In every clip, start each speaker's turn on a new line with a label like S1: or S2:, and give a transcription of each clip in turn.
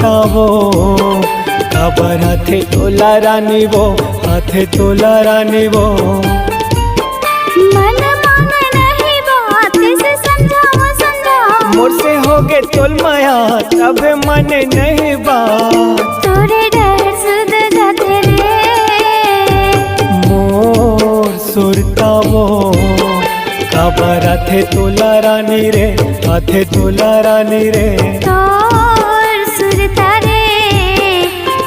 S1: सुरतावो काबर हाथे तोला रानी वो, हाथे तोला रानी वो।
S2: मन माने नहीं बात से समझाओ समझाओ,
S1: मोर से होगे तोल माया तब मन नहीं बात।
S2: तोरे डर सुध जाते रे
S1: मोर सुरतावो काबर हाथे तोला रानी रे, हाथे तोला रानी रे।
S2: तोर सुरता रे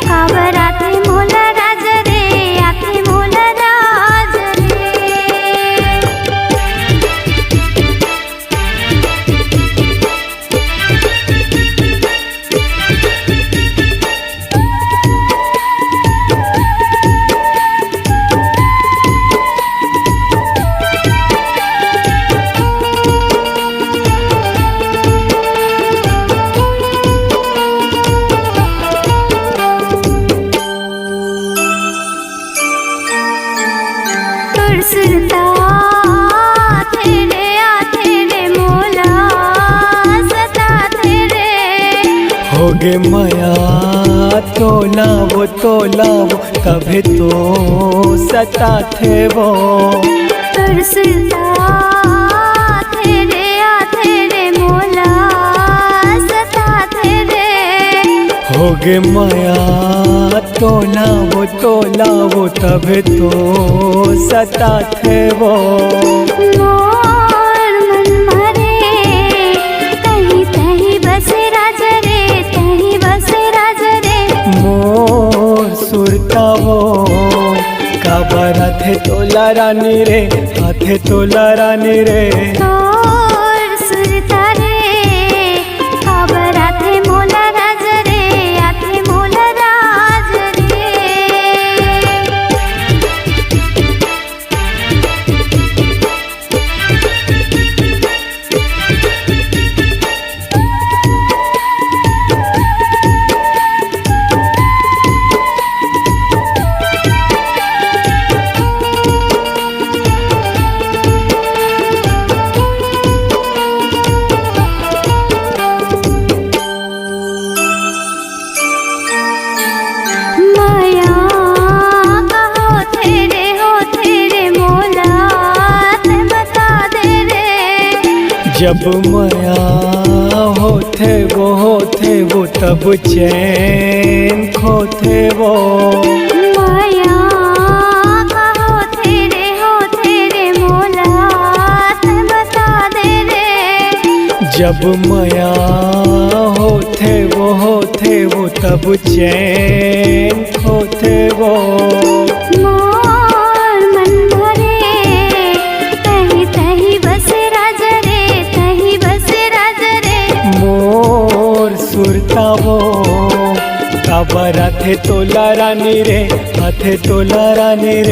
S2: काबर आथे मोला राज रे, आथे मोला राज रे। सुरता आथे रे मोला सता रे,
S1: होगे माया तोलावो तोलावो तभी तो सता थे वो।
S2: तोर सुरता आथे रे मोला सता रे,
S1: होगे माया तोलावो तोलावो तभी तो सता थे वो।
S2: मोर मन मारे कहीं तहीं बसे राज रे, तहीं बसे राज रे।
S1: मोर सुरतावो काबर हाथे तोला रानी रे, हाथे तोला रानी रे।
S2: तोर सुरता रे काबर आथे मोला राज रे, आथे मोला राज रे। माया का होथे रे मोला ते बता दे रे।
S1: जब माया होथे वो तब चैन खोथे वो।
S2: माया का होथे रे मोला ते बता दे रे।
S1: जब माया होथे वो तब चैन खोथे वो।
S2: मोर मन भरे तहीं तहीं बसे राज रे, तहीं बसे राज रे।
S1: मोर सुरतावो काबर हाथे तोला रानी रे, हाथे तोला रानी रे।